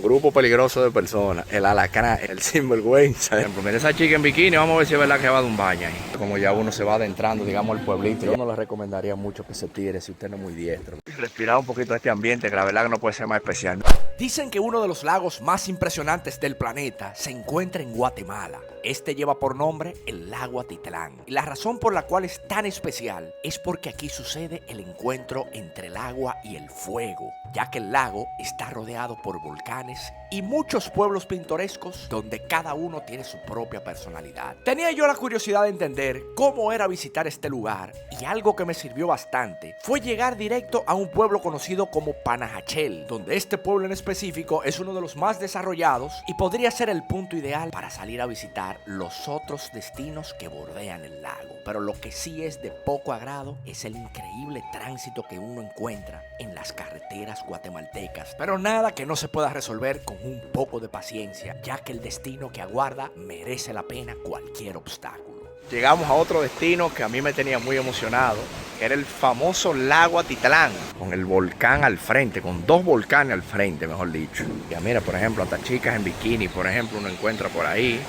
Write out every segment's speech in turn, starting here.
Grupo peligroso de personas, el alacrán, el sinvergüenza. Por ejemplo, mira esa chica en bikini, vamos a ver si es verdad que va de un baño ahí. Como ya uno se va adentrando, digamos, al pueblito, yo no le recomendaría mucho que se tire si usted no es muy diestro. Respirar un poquito de este ambiente, que la verdad que no puede ser más especial. Dicen que uno de los lagos más impresionantes del planeta se encuentra en Guatemala. Este lleva por nombre el lago Atitlán. Y la razón por la cual es tan especial es porque aquí sucede el encuentro entre el agua y el fuego, ya que el lago está rodeado por volcanes y muchos pueblos pintorescos donde cada uno tiene su propia personalidad. Tenía yo la curiosidad de entender cómo era visitar este lugar y algo que me sirvió bastante fue llegar directo a un pueblo conocido como Panajachel, donde este pueblo en específico es uno de los más desarrollados y podría ser el punto ideal para salir a visitar los otros destinos que bordean el lago. Pero lo que sí es de poco agrado es el increíble tránsito que uno encuentra en las carreteras guatemaltecas, pero nada que no se pueda resolver con un poco de paciencia, ya que el destino que aguarda merece la pena cualquier obstáculo. Llegamos a otro destino que a mí me tenía muy emocionado, que era el famoso lago Atitlán, con el volcán al frente, con dos volcanes al frente, mejor dicho. Ya mira, por ejemplo, hasta chicas en bikini, por ejemplo, uno encuentra por ahí.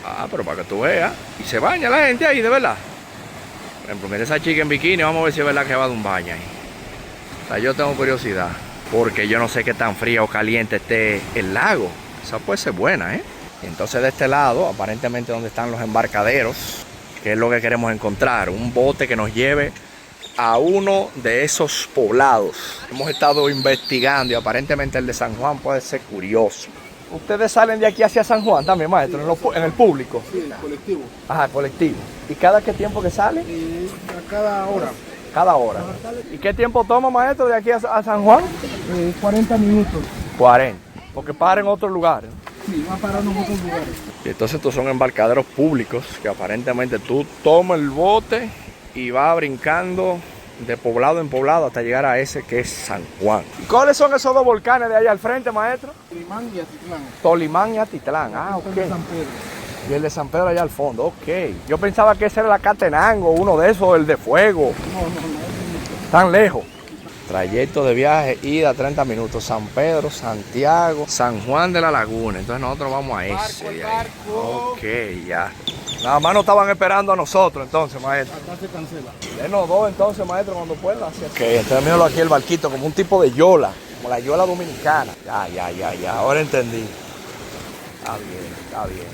Ah, pero para que tú veas. Y se baña la gente ahí, de verdad. Por ejemplo, mira esa chica en bikini, vamos a ver si es verdad que va de un baño ahí. O sea, yo tengo curiosidad, porque yo no sé qué tan fría o caliente esté el lago. Esa puede ser buena, ¿eh? Y entonces de este lado, aparentemente donde están los embarcaderos, que es lo que queremos encontrar, un bote que nos lleve a uno de esos poblados. Hemos estado investigando y aparentemente el de San Juan puede ser curioso. ¿Ustedes salen de aquí hacia San Juan también, maestro, en el público? Sí, el colectivo. Ajá, colectivo. ¿Y cada qué tiempo que sale? A cada hora. Cada hora. ¿Y qué tiempo toma, maestro, de aquí a San Juan? 40 minutos. 40. Porque para en otros lugares. Sí, va parando en otros lugares. Y entonces estos son embarcaderos públicos que aparentemente tú tomas el bote y vas brincando de poblado en poblado hasta llegar a ese que es San Juan. ¿Y cuáles son esos dos volcanes de ahí al frente, maestro? Tolimán y Atitlán. Tolimán y Atitlán. Ah, ok. De San Pedro. Y el de San Pedro allá al fondo, ok. Yo pensaba que ese era la Catenango, uno de esos, el de fuego. No. Tan lejos. Trayecto de viaje, ida 30 minutos, San Pedro, Santiago, San Juan de la Laguna. Entonces nosotros vamos a ese. El barco. Ok, ya. Nada más nos estaban esperando a nosotros entonces, maestro. Acá se cancela. Denos dos entonces, maestro, cuando pueda. Ok, entonces míralo aquí el barquito, como un tipo de yola, como la yola dominicana. Ya. Ahora entendí. Está bien.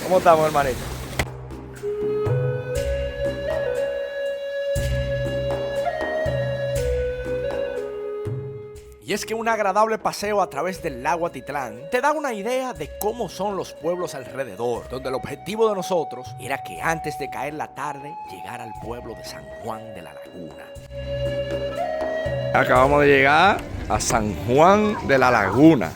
¿Cómo estamos, hermanito? Y es que un agradable paseo a través del lago Atitlán te da una idea de cómo son los pueblos alrededor, donde el objetivo de nosotros era que antes de caer la tarde llegara al pueblo de San Juan de la Laguna. Acabamos de llegar a San Juan de la Laguna.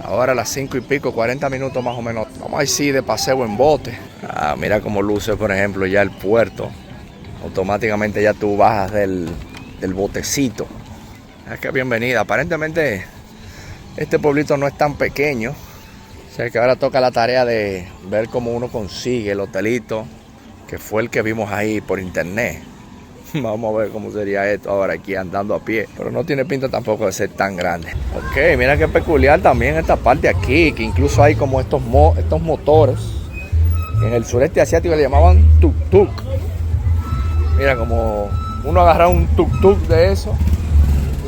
Ahora a las 5 y pico, 40 minutos más o menos. Vamos a ir sí de paseo en bote. Ah, mira cómo luce, por ejemplo, ya el puerto. Automáticamente ya tú bajas del botecito. Es que bienvenida. Aparentemente este pueblito no es tan pequeño. O sea que ahora toca la tarea de ver cómo uno consigue el hotelito, que fue el que vimos ahí por internet. Vamos a ver cómo sería esto ahora aquí andando a pie. Pero no tiene pinta tampoco de ser tan grande. Ok, mira qué peculiar también esta parte aquí, que incluso hay como estos motores. En el sureste asiático le llamaban tuk-tuk. Mira, como uno agarra un tuk-tuk de eso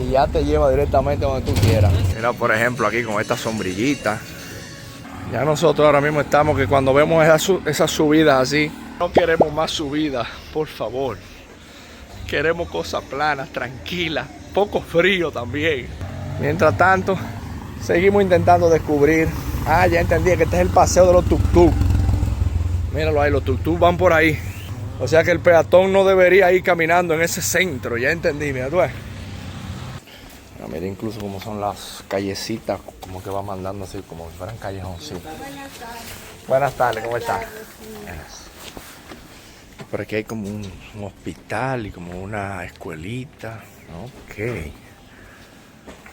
y ya te lleva directamente donde tú quieras. Mira, por ejemplo, aquí con esta sombrillita. Ya nosotros ahora mismo estamos que cuando vemos esas subidas así, no queremos más subidas, por favor. Queremos cosas planas, tranquilas, poco frío también. Mientras tanto, seguimos intentando descubrir. Ah, ya entendí que este es el paseo de los tuk-tuk. Míralo ahí, los tuk-tuk van por ahí. O sea que el peatón no debería ir caminando en ese centro, ya entendí, mira tú ves. Mira incluso como son las callecitas, como que va mandando así, como si fueran callejoncitos. Buenas tardes, ¿cómo están? Por aquí hay como un hospital y como una escuelita. Ok.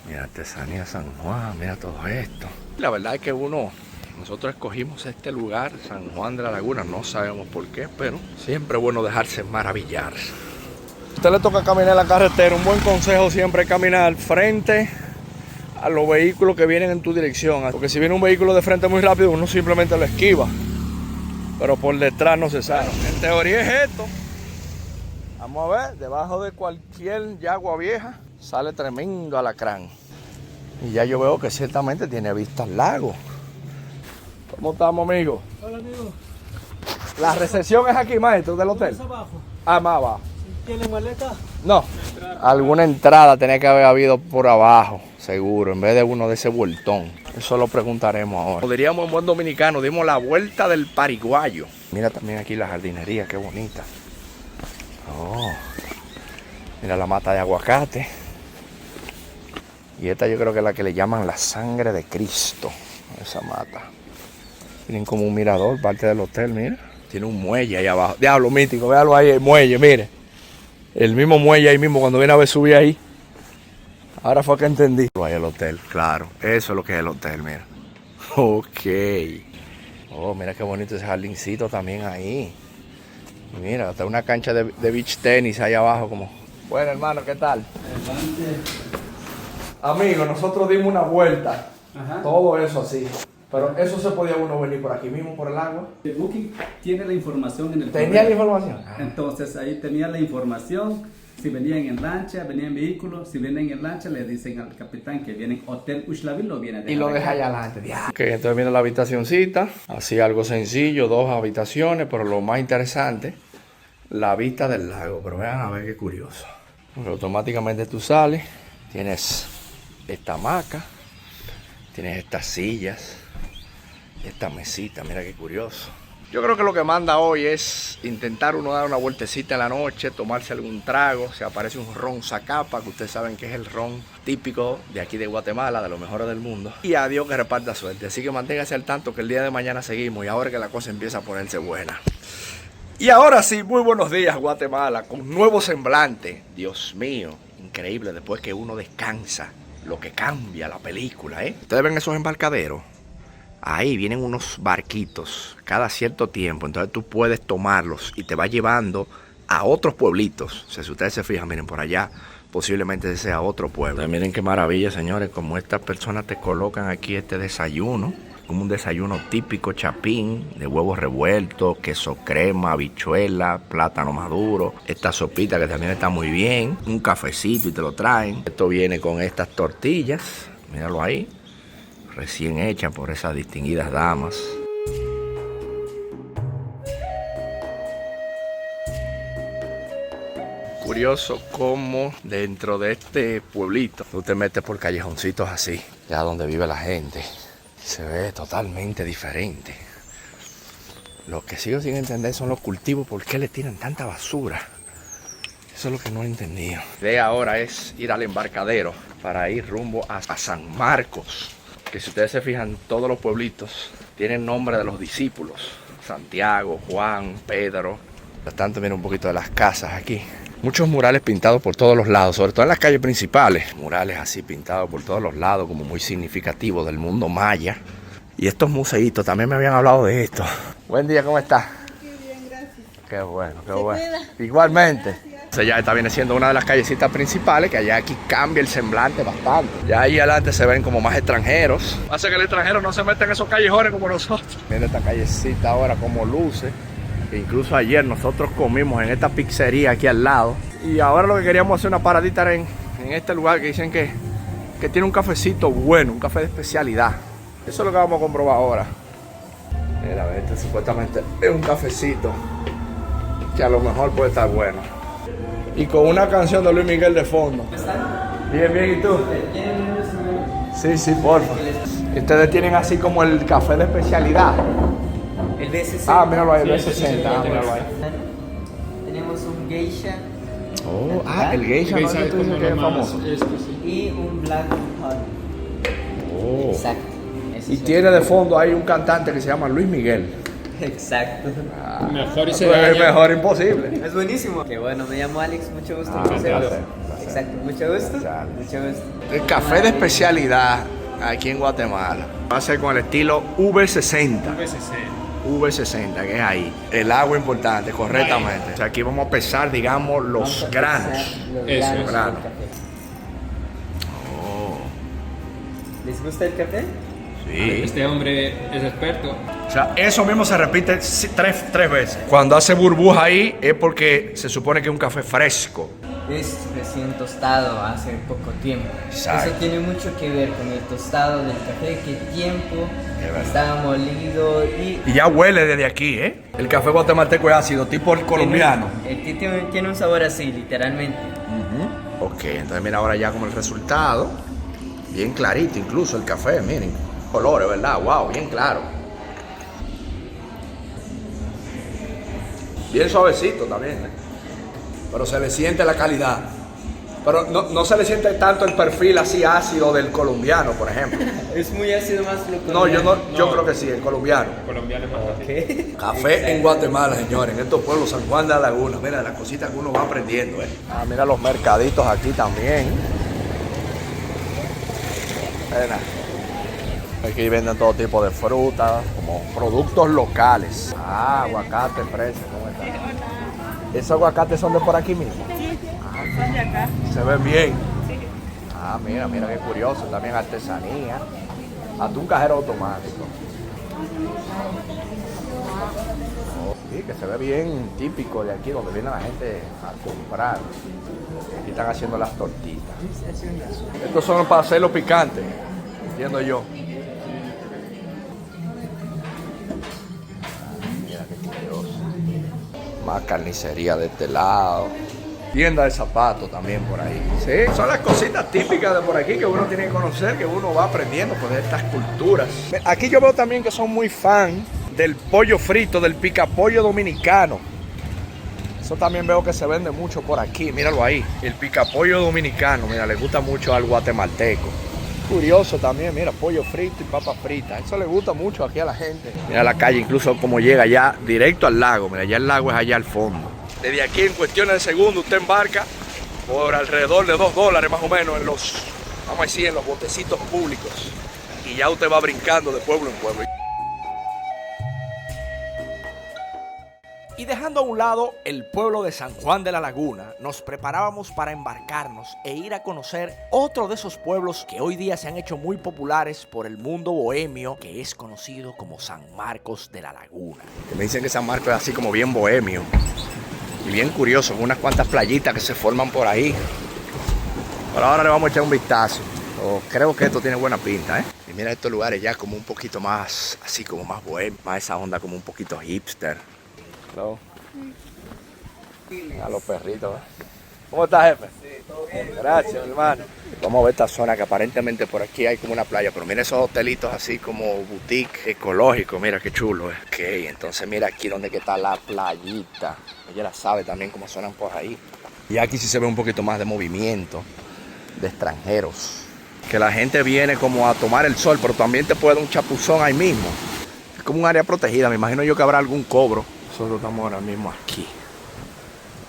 Mira, Artesanía San Juan, mira todo esto. La verdad es que nosotros escogimos este lugar, San Juan de la Laguna, no sabemos por qué, pero siempre es bueno dejarse maravillar. A usted le toca caminar la carretera, un buen consejo siempre es caminar frente a los vehículos que vienen en tu dirección. Porque si viene un vehículo de frente muy rápido, uno simplemente lo esquiva. Pero por detrás no se sabe. En teoría es esto. Vamos a ver, debajo de cualquier yagua vieja sale tremendo alacrán. Y ya yo veo que ciertamente tiene vista al lago. ¿Cómo estamos, amigo? Hola, amigo. La recepción es aquí, maestro, del hotel. ¿Más abajo? Ah, más abajo. ¿Tiene maleta? No, alguna entrada tenía que haber habido por abajo, seguro, en vez de uno de ese vueltón. Eso lo preguntaremos ahora. Como diríamos en buen dominicano, dimos la vuelta del pariguayo. Mira también aquí la jardinería, qué bonita. Oh, mira la mata de aguacate. Y esta yo creo que es la que le llaman la sangre de Cristo, esa mata. Tienen como un mirador, parte del hotel, mira. Tiene un muelle ahí abajo. Diablo mítico, véalo ahí, el muelle, mire. El mismo muelle ahí mismo, cuando viene a ver subir ahí. Ahora fue que entendí. Ahí el hotel, claro. Eso es lo que es el hotel, mira. Ok. Oh, mira qué bonito ese jardincito también ahí. Y mira, hasta una cancha de beach tenis ahí abajo como. Bueno, hermano, ¿qué tal? Amigo, nosotros dimos una vuelta. Ajá. Todo eso así. Pero eso se podía uno venir por aquí mismo, por el agua. El Booking tiene la información en el ¿Tenía la correo. información? Entonces ahí tenía la información. Si venían en lancha, venían en vehículo. Si vienen en lancha, le dicen al capitán que vienen Hotel Uxlavil, lo viene a dejar Y lo acá. deja allá adelante. Ok, entonces viene la habitacioncita. Así algo sencillo, 2 habitaciones, pero lo más interesante, la vista del lago. Pero vean a ver qué curioso. Porque automáticamente tú sales, tienes esta hamaca, tienes estas sillas, esta mesita, mira qué curioso. Yo creo que lo que manda hoy es intentar uno dar una vueltecita en la noche, tomarse algún trago. Se aparece un ron Zacapa, que ustedes saben que es el ron típico de aquí de Guatemala, de los mejores del mundo. Y a Dios que reparta suerte. Así que manténgase al tanto que el día de mañana seguimos y ahora que la cosa empieza a ponerse buena. Y ahora sí, muy buenos días Guatemala, con nuevo semblante. Dios mío, increíble después que uno descansa, lo que cambia la película, ¿eh? Ustedes ven esos embarcaderos. Ahí vienen unos barquitos cada cierto tiempo, entonces tú puedes tomarlos y te va llevando a otros pueblitos. O sea, si ustedes se fijan, miren por allá, posiblemente ese sea otro pueblo. Entonces, miren qué maravilla, señores, como estas personas te colocan aquí este desayuno, como un desayuno típico chapín, de huevos revueltos, queso crema, habichuela, plátano maduro, esta sopita que también está muy bien, un cafecito y te lo traen. Esto viene con estas tortillas, míralo ahí. Recién hecha por esas distinguidas damas. Curioso cómo dentro de este pueblito tú te metes por callejoncitos así, ya donde vive la gente. Se ve totalmente diferente. Lo que sigo sin entender son los cultivos, ¿por qué le tiran tanta basura? Eso es lo que no he entendido. La idea ahora es ir al embarcadero para ir rumbo a San Marcos. Que si ustedes se fijan, todos los pueblitos tienen nombre de los discípulos. Santiago, Juan, Pedro. Por tanto, miren un poquito de las casas aquí. Muchos murales pintados por todos los lados, sobre todo en las calles principales. Murales así pintados por todos los lados, como muy significativos del mundo maya. Y estos museitos, también me habían hablado de esto. Buen día, ¿cómo estás? Qué bien, gracias. Qué bueno, qué Se bueno. cuida. Igualmente. O sea, ya esta viene siendo una de las callecitas principales, que allá aquí cambia el semblante bastante. Ya ahí adelante se ven como más extranjeros. Hace que el extranjero no se meta en esos callejones como nosotros. Miren esta callecita ahora como luce. Incluso ayer nosotros comimos en esta pizzería aquí al lado. Y ahora lo que queríamos hacer una paradita era en este lugar que dicen que tiene un cafecito bueno, un café de especialidad. Eso es lo que vamos a comprobar ahora. Mira, este supuestamente es un cafecito que a lo mejor puede estar bueno. Y con una canción de Luis Miguel de fondo. Bien, bien, ¿y tú? Sí, sí, porfa. Y ustedes tienen así como el café de especialidad. El B60. Ah, míralo ahí, el B60. Ah, míralo ahí. Tenemos un geisha Oh, el geisha, ¿no? Tú dices que es famoso. y un black honey. Oh. Exacto. Ese Y es tiene de fondo ahí un cantante que se llama Luis Miguel. Exacto. Mejor y Es se daña. mejor imposible. Es buenísimo. Qué bueno, me llamo Alex, mucho gusto. Ah, conocerlo. un placer. Exacto, mucho gusto. Exacto. Mucho gusto. El café de especialidad aquí en Guatemala va a ser con el estilo V60. V60, que es ahí. El agua importante, correctamente. O sea, aquí vamos a pesar, digamos, los Vamos a granos. pesar los Eso, granos grano. del café. Oh. ¿Les gusta el café? Sí. Este hombre es experto. O sea, eso mismo se repite tres veces. Cuando hace burbuja ahí es porque se supone que es un café fresco. Es recién tostado hace poco tiempo. Exacto. Eso tiene mucho que ver con el tostado del café, qué tiempo Es verdad. está molido y... Y ya huele desde aquí, ¿eh? El café guatemalteco es ácido, tipo el colombiano. Tiene un sabor así, literalmente. Ok, entonces mira ahora ya como el resultado. Bien clarito incluso el café, miren. Colores, ¿verdad? Wow, bien claro. Bien suavecito también, ¿eh? Pero se le siente la calidad. Pero no se le siente tanto el perfil así ácido del colombiano, por ejemplo. Es muy ácido más lo No, yo No. creo que sí, el colombiano. Colombiano es más fácil. ¿Qué? Café en Guatemala, señores, en estos pueblos, San Juan de la Laguna. Mira las cositas que uno va aprendiendo, ¿eh? Ah, mira los mercaditos aquí también. Mira. Aquí venden todo tipo de frutas, como productos locales. Ah, aguacate, fresa, ¿cómo está? ¿Esos aguacates son de por aquí mismo? Sí, son de acá. Se ven bien. Ah, mira qué curioso. También artesanía. Hasta un cajero automático. Oh, sí, que se ve bien típico de aquí, donde viene la gente a comprar. Aquí están haciendo las tortitas. Estos son para hacerlo picante, entiendo yo. Mira qué curioso. Más carnicería de este lado. Tienda de zapatos también por ahí. Sí, son las cositas típicas de por aquí que uno tiene que conocer, que uno va aprendiendo pues, de estas culturas. Aquí yo veo también que son muy fan del pollo frito, del picapollo dominicano. Eso también veo que se vende mucho por aquí, míralo ahí. El picapollo dominicano, mira, le gusta mucho al guatemalteco. Curioso también, mira, pollo frito y papas fritas. Eso le gusta mucho aquí a la gente. Mira la calle, incluso como llega ya directo al lago. Mira, ya el lago es allá al fondo. Desde aquí en cuestiones de segundos usted embarca por alrededor de $2 más o menos en los, vamos a decir, en los botecitos públicos. Y ya usted va brincando de pueblo en pueblo. Y dejando a un lado el pueblo de San Juan de la Laguna, nos preparábamos para embarcarnos e ir a conocer otro de esos pueblos que hoy día se han hecho muy populares por el mundo bohemio, que es conocido como San Marcos de la Laguna. Me dicen que San Marcos es así como bien bohemio y bien curioso, con unas cuantas playitas que se forman por ahí. Pero ahora le vamos a echar un vistazo. Creo que esto tiene buena pinta, ¿eh? Y mira estos lugares ya como un poquito más, así como más bohemio, más esa onda como un poquito hipster. ¿No? A los perritos, ¿eh? ¿Cómo estás, jefe? Sí, todo bien. Gracias, hermano. Vamos a ver esta zona que aparentemente por aquí hay como una playa, pero mira esos hotelitos así como boutique ecológico, mira qué chulo, ¿eh? Ok, entonces mira aquí donde que está la playita. Ella la sabe también cómo suenan por ahí. Y aquí sí se ve un poquito más de movimiento de extranjeros. Que la gente viene como a tomar el sol, pero también te puede dar un chapuzón ahí mismo. Es como un área protegida, me imagino yo que habrá algún cobro. Nosotros estamos ahora mismo aquí,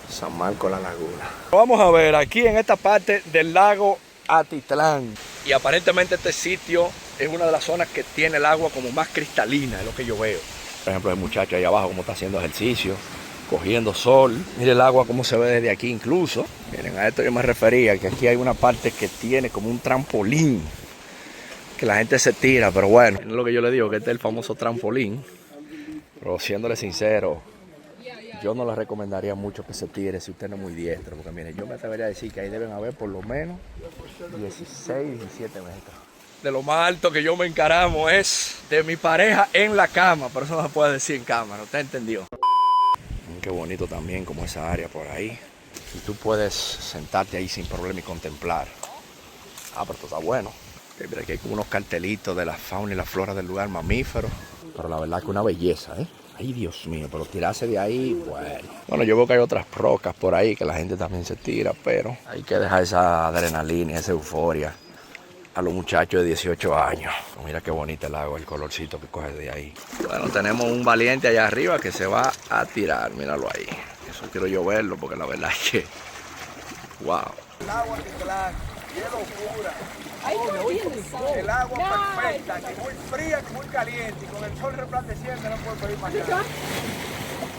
San Marcos de la Laguna. Vamos a ver, aquí en esta parte del lago Atitlán. Y aparentemente este sitio es una de las zonas que tiene el agua como más cristalina, es lo que yo veo. Por ejemplo, el muchacho ahí abajo como está haciendo ejercicio, cogiendo sol. Mire el agua como se ve desde aquí incluso. Miren, a esto yo me refería, que aquí hay una parte que tiene como un trampolín, que la gente se tira, pero bueno, es lo que yo le digo, que este es el famoso trampolín. Pero siéndole sincero, yo no le recomendaría mucho que se tire si usted no es muy diestro. Porque mire, yo me atrevería a decir que ahí deben haber por lo menos 16, 17 metros. De lo más alto que yo me encaramo es de mi pareja en la cama. Pero eso no se puede decir en cámara, ¿usted entendió? Qué bonito también como esa área por ahí. Y tú puedes sentarte ahí sin problema y contemplar. Ah, pero esto está bueno. Mira, aquí hay como unos cartelitos de la fauna y la flora del lugar, mamíferos. Pero la verdad que una belleza, ¿eh? Ay, Dios mío, pero tirarse de ahí, bueno. Bueno, yo veo que hay otras rocas por ahí que la gente también se tira, pero hay que dejar esa adrenalina, esa euforia a los muchachos de 18 años. Mira qué bonito el agua, el colorcito que coge de ahí. Bueno, tenemos un valiente allá arriba que se va a tirar, míralo ahí. Eso quiero yo verlo porque la verdad es que, wow. El agua Atitlán, qué locura. El agua perfecta, que muy fría, que muy caliente, y con el sol resplandeciente no puedo pedir más nada.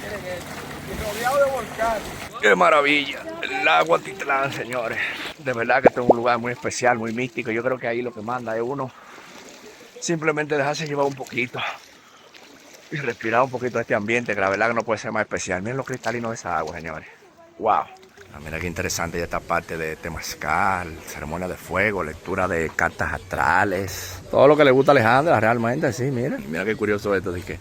Miren esto, y rodeado de volcanes. ¡Qué maravilla! El lago Atitlán, señores. De verdad que este es un lugar muy especial, muy místico. Yo creo que ahí lo que manda es uno simplemente dejarse llevar un poquito y respirar un poquito de este ambiente, que la verdad que no puede ser más especial. Miren lo cristalino de esa agua, señores. ¡Wow! Mira qué interesante ya esta parte de temazcal, ceremonia de fuego, lectura de cartas astrales. Todo lo que le gusta a Alejandra, realmente, sí, mira. Mira qué curioso esto, de que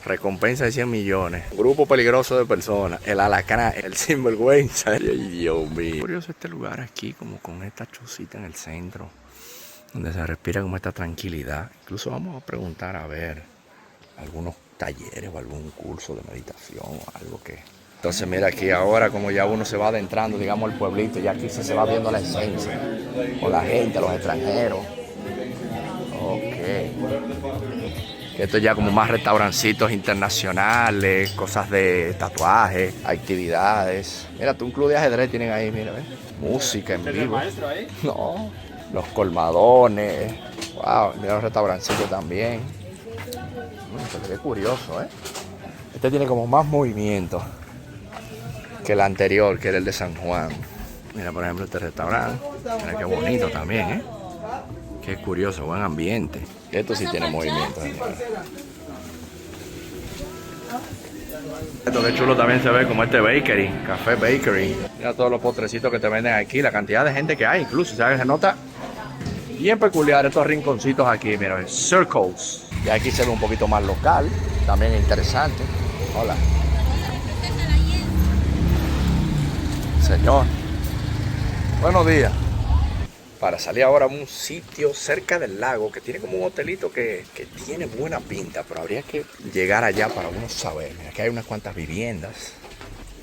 recompensa de 100 millones. Grupo peligroso de personas, el alacrán, el sinvergüenza. Ay, Dios mío. Curioso este lugar aquí, como con esta chocita en el centro, donde se respira como esta tranquilidad. Incluso vamos a preguntar a ver algunos talleres o algún curso de meditación o algo que... Entonces mira aquí ahora como ya uno se va adentrando, digamos, al pueblito, ya aquí se va viendo la esencia, con la gente, los extranjeros. Ok. Esto ya como más restaurancitos internacionales, cosas de tatuajes, actividades. Mira, tú un club de ajedrez tienen ahí, mira, ¿ves? Música en vivo. ¿El maestro ahí? No, los colmadones. Wow, mira los restaurancitos también. Pero qué curioso, ¿eh? Este tiene como más movimiento que el anterior, que era el de San Juan. Mira, por ejemplo, este restaurante. Mira qué bonito también, ¿eh? Qué curioso, buen ambiente. Esto sí tiene movimiento. Esto qué chulo también se ve como este bakery, café bakery. Mira todos los postrecitos que te venden aquí, la cantidad de gente que hay, incluso, ¿sabes? Se nota bien peculiar estos rinconcitos aquí, mira, circles. Y aquí se ve un poquito más local, también interesante. Hola. Señor, buenos días. Para salir ahora a un sitio cerca del lago que tiene como un hotelito que tiene buena pinta, pero habría que llegar allá para uno saber. Mira que hay unas cuantas viviendas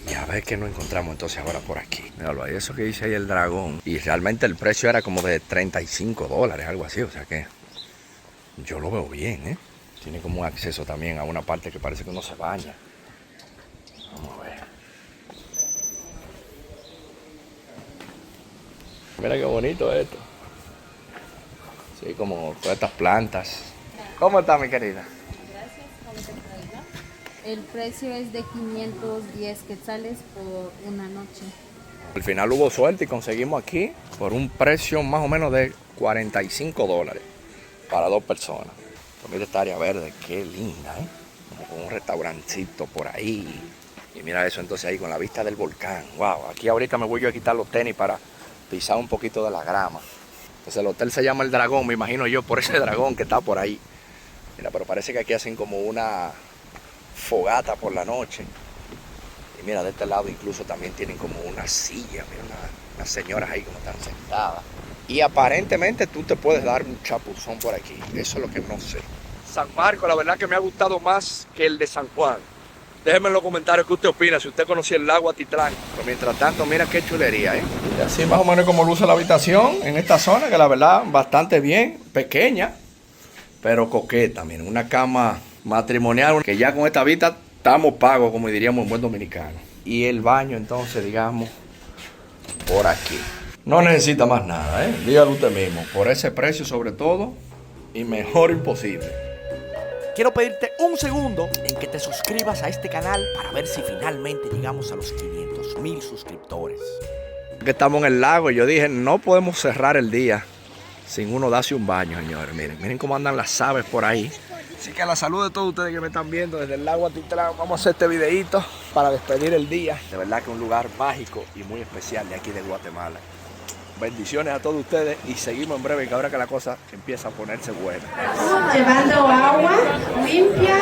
y a ver qué nos encontramos entonces ahora por aquí. Míralo ahí, eso que dice ahí el dragón. Y realmente el precio era como de $35, algo así, o sea que yo lo veo bien, ¿eh? Tiene como un acceso también a una parte que parece que uno se baña. Vamos a ver. Mira qué bonito esto. Sí, como todas estas plantas. ¿Cómo está, mi querida? Gracias, ¿cómo te puedo ayudar? El precio es de 510 quetzales por una noche. Al final hubo suerte y conseguimos aquí por un precio más o menos de $45 para 2 personas. Mira esta área verde, qué linda, ¿eh? Como con un restaurancito por ahí. Y mira eso entonces ahí con la vista del volcán. Wow, aquí ahorita me voy yo a quitar los tenis para pisar un poquito de la grama. Entonces el hotel se llama El Dragón, me imagino yo, por ese dragón que está por ahí. Mira, pero parece que aquí hacen como una fogata por la noche. Y mira, de este lado incluso también tienen como una silla. Mira, unas señoras ahí como están sentadas. Y aparentemente tú te puedes dar un chapuzón por aquí. Eso es lo que no sé. San Marcos, la verdad que me ha gustado más que el de San Juan. Déjenme en los comentarios qué usted opina, si usted conocía el lago Atitlán. Pero mientras tanto, mira qué chulería, ¿eh? Y así más o menos como luce la habitación en esta zona, que la verdad bastante bien, pequeña, pero coqueta. Miren, una cama matrimonial, que ya con esta vista estamos pagos, como diríamos en buen dominicano. Y el baño entonces, digamos, por aquí. No necesita más nada, ¿eh? Dígalo usted mismo, por ese precio sobre todo, y mejor imposible. Quiero pedirte un segundo en que te suscribas a este canal para ver si finalmente llegamos a los 500,000 suscriptores. Que estamos en el lago y yo dije, no podemos cerrar el día sin uno darse un baño, señores. Miren cómo andan las aves por ahí. Así que a la salud de todos ustedes que me están viendo desde el lago Atitlán, vamos a hacer este videito para despedir el día. De verdad que un lugar mágico y muy especial de aquí de Guatemala. Bendiciones a todos ustedes y seguimos en breve, que ahora que la cosa empieza a ponerse buena. Llevando agua limpia,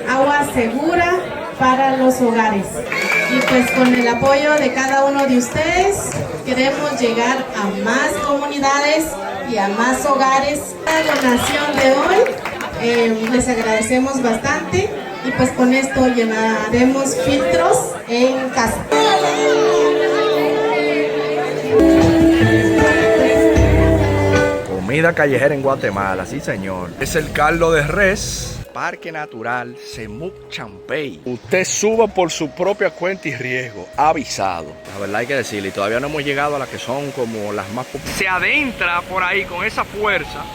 agua segura para los hogares. Y pues con el apoyo de cada uno de ustedes queremos llegar a más comunidades y a más hogares. La donación de hoy les agradecemos bastante y pues con esto llenaremos filtros en casa. Comida callejera en Guatemala, sí señor. Es el caldo de res, Parque Natural Semuc Champey. Usted suba por su propia cuenta y riesgo, avisado. La verdad hay que decirle, y todavía no hemos llegado a las que son como las más populares. Se adentra por ahí con esa fuerza.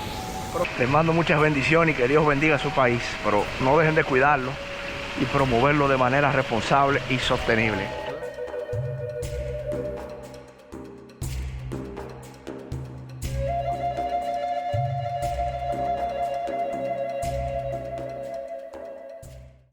Les mando muchas bendiciones y que Dios bendiga a su país, pero no dejen de cuidarlo y promoverlo de manera responsable y sostenible.